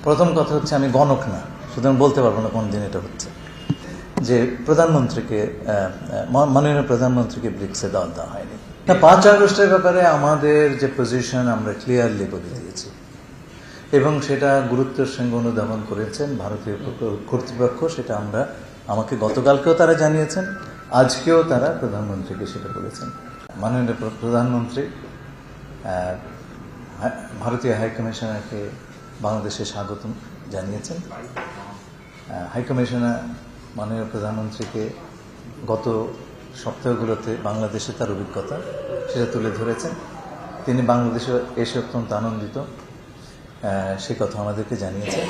প্রথম কথা হচ্ছে আমি গণক না, সুতরাং বলতে পারবো না কোন দিন এটা হচ্ছে, যে প্রধানমন্ত্রীকে মাননীয় প্রধানমন্ত্রীকে ব্রিক্সে দেওয়া হয়নি। না, 5 আগস্টের ব্যাপারে আমাদের যে পজিশন আমরা ক্লিয়ারলি বলে দিয়েছি এবং সেটা গুরুত্বের সঙ্গে অনুধাবন করেছেন ভারতীয় কর্তৃপক্ষ। সেটা আমাকে গতকালকেও তারা জানিয়েছেন, আজকেও তারা প্রধানমন্ত্রীকে সেটা বলেছেন। মাননীয় প্রধানমন্ত্রী ভারতীয় হাইকমিশনারকে বাংলাদেশে স্বাগত জানিয়েছেন। হাইকমিশনার মাননীয় প্রধানমন্ত্রীকে গত সপ্তাহগুলোতে বাংলাদেশে তার অভিজ্ঞতা সেটা তুলে ধরেছেন। তিনি বাংলাদেশে এসে অত্যন্ত আনন্দিত, সে কথা আমাদেরকে জানিয়েছেন।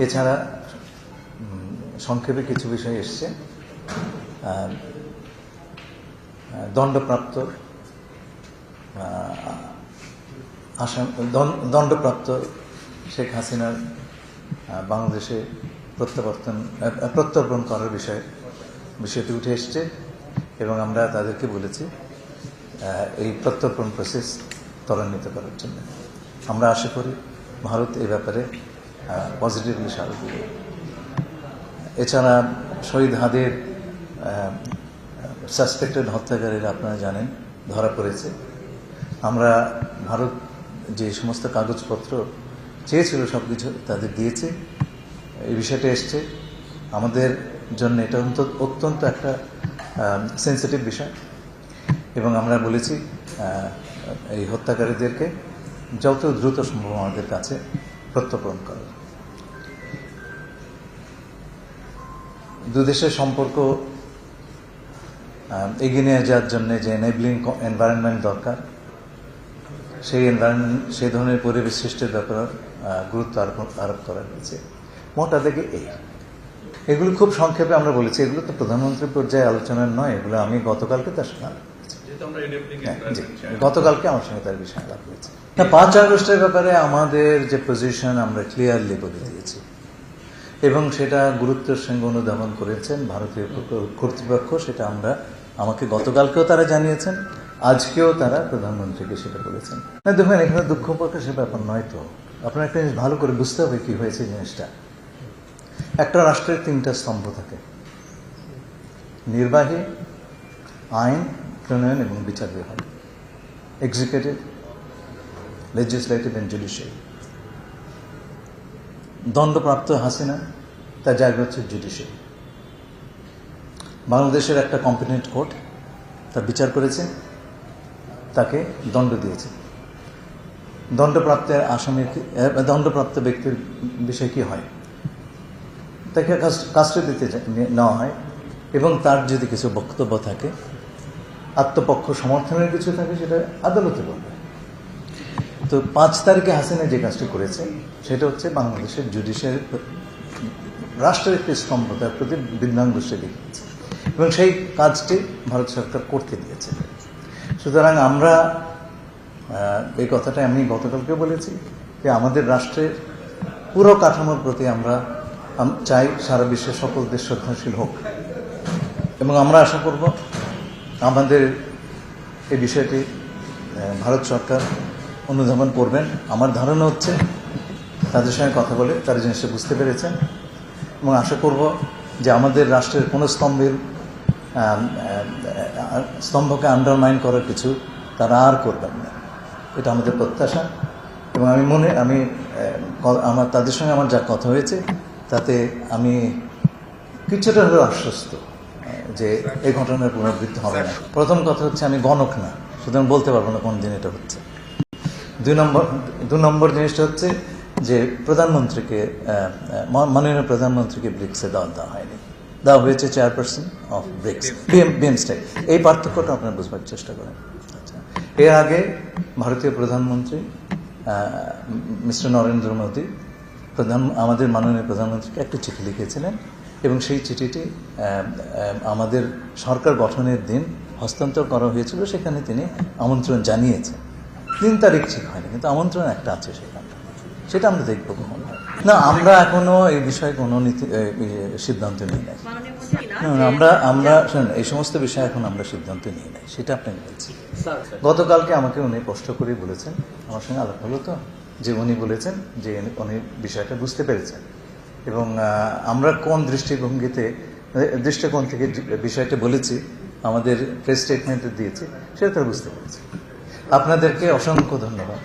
এছাড়া সংক্ষেপে কিছু বিষয় এসছে। দণ্ডপ্রাপ্ত শেখ হাসিনার বাংলাদেশে প্রত্যর্পণ করার বিষয়টি উঠে এসছে এবং আমরা তাদেরকে বলেছি এই প্রত্যর্পণ প্রসেস ত্বরান্বিত করার জন্য। আমরা আশা করি ভারত এই ব্যাপারে পজিটিভলি সাড়া দেবে। এছাড়া শহীদ হাদির সাসপেক্টেড হত্যাকারীরা আপনারা জানেন ধরা পড়েছে। আমরা ভারত যে সমস্ত কাগজপত্র চেয়েছিল সবকিছু তাদের দিয়েছে। এই বিষয়টা এসছে আমাদের জন্য, এটা অত্যন্ত একটা সেন্সিটিভ বিষয় এবং আমরা বলেছি এই হত্যাকারীদেরকে যত দ্রুত সম্ভব আমাদের কাছে প্রত্যর্পণ করা। দুদেশের সম্পর্ক এগিয়ে নিয়ে যাওয়ার জন্য যে এনেবলিং এনভায়রনমেন্ট দরকার, সেই ধরনের পরিবেশ সৃষ্টির ব্যাপারে গুরুত্ব আরোপ করা হয়েছে। মোটা থেকে এগুলো খুব সংক্ষেপে আমরা বলেছি। এগুলো তো প্রধানমন্ত্রী পর্যায়ে আলোচনার নয়, এগুলো আমি গতকালকে তার সঙ্গে আমার সঙ্গে তার বিষয়ে আলাপ হয়েছে। 5 আগস্টের ব্যাপারে আমাদের যে পজিশন আমরা ক্লিয়ারলি বলে দিয়েছি এবং সেটা গুরুত্বের সঙ্গে অনুধাবন করেছেন ভারতীয় কর্তৃপক্ষ। সেটা আমাকে গতকালকেও তারা জানিয়েছেন, আজকেও তারা প্রধানমন্ত্রীকে সেটা বলেছেন। না দেখুন, এখানে দুঃখ প্রকাশের ব্যাপার নয় তো। আপনার একটা জিনিস ভালো করে বুঝতে হবে কি হয়েছে জিনিসটা। একটা রাষ্ট্রের 3টা স্তম্ভ থাকে: নির্বাহী, আইন প্রণয়ন এবং বিচার বিভাগ, এক্সিকিউটিভ, লেজিসলেটিভ এন্ড জুডিশিয়ারি। দণ্ডপ্রাপ্ত হাসিনা তার জায়গা হচ্ছে জুডিশিয়ারি। বাংলাদেশের একটা কম্পিটেন্ট কোর্ট তার বিচার করেছে, তাকে দণ্ড দিয়েছে। দণ্ডপ্রাপ্ত ব্যক্তির বিষয়ে কি হয়, তাকে কাস্টডিতে নেওয়া হয় এবং তার যদি কিছু বক্তব্য থাকে, আত্মপক্ষ সমর্থনের কিছু থাকে, সেটা আদালতে বলবে। তো 5 তারিখে হাসিনা যে কাজটি করেছে সেটা হচ্ছে বাংলাদেশের জুডিশিয়ারি রাষ্ট্রের একটি স্তম্ভ, তার প্রতি বৃদ্ধাঙ্গুষ্ঠে দেখিয়েছে এবং সেই কাজটি ভারত সরকার করতে দিয়েছে। সুতরাং আমরা এই কথাটা আমি গতকালকে বলেছি যে আমাদের রাষ্ট্রের পুরো কাঠামোর প্রতি আমরা চাই সারা বিশ্বের সকল দেশ শ্রদ্ধাশীল হোক এবং আমরা আশা করব আমাদের এই বিষয়টি ভারত সরকার অনুধাবন করবেন। আমার ধারণা হচ্ছে তাদের সঙ্গে কথা বলে তারা জিনিসটা বুঝতে পেরেছেন এবং আশা করব যে আমাদের রাষ্ট্রের কোনো স্তম্ভকে আন্ডারমাইন করার কিছু তারা আর করবেন না, এটা আমাদের প্রত্যাশা। এবং আমার তাদের সঙ্গে আমার যা কথা হয়েছে তাতে আমি কিছুটা হলেও আশ্বস্ত যে এই ঘটনার পুনরাবৃত্তি হবে না। প্রথম কথা হচ্ছে আমি গণক না, সুতরাং বলতে পারবো না কোন দিন এটা হচ্ছে। 2 নম্বর জিনিসটা হচ্ছে যে মাননীয় প্রধানমন্ত্রীকে ব্রিক্সে দেওয়া হয়নি, দেওয়া হয়েছে চেয়ারপারসন অফ ব্রিক্স, বিএমস্টেক। এই পার্থক্যটা আপনারা বুঝবার চেষ্টা করেন। আচ্ছা, এর আগে ভারতীয় প্রধানমন্ত্রী মিস্টার নরেন্দ্র মোদী আমাদের মাননীয় প্রধানমন্ত্রীকে একটা চিঠি লিখেছিলেন এবং সেই চিঠিটি আমাদের সরকার গঠনের দিন হস্তান্তর করা হয়েছিল। সেখানে তিনি আমন্ত্রণ জানিয়েছেন। 3 তারিখ ঠিক হয়নি, কিন্তু আমন্ত্রণ একটা আছে সেখানটা, সেটা আমরা দেখবো কখন হয়। না, আমরা এখনো এই বিষয়ে কোনো সিদ্ধান্ত নিই নাই। আমরা শুনুন, এই সমস্ত বিষয়ে এখন আমরা সিদ্ধান্ত নিই নাই, সেটা আপনাকে বলছি। গতকালকে আমাকে উনি কষ্ট করে বলেছেন, আমার সঙ্গে আলাপ হলো তো, যে উনি বলেছেন যে উনি বিষয়টা বুঝতে পেরেছেন এবং আমরা কোন দৃষ্টিকোণ থেকে বিষয়টা বলেছি আমাদের প্রেস স্টেটমেন্টে দিয়েছি সেটা তারা বুঝতে পেরেছে। আপনাদেরকে অসংখ্য ধন্যবাদ।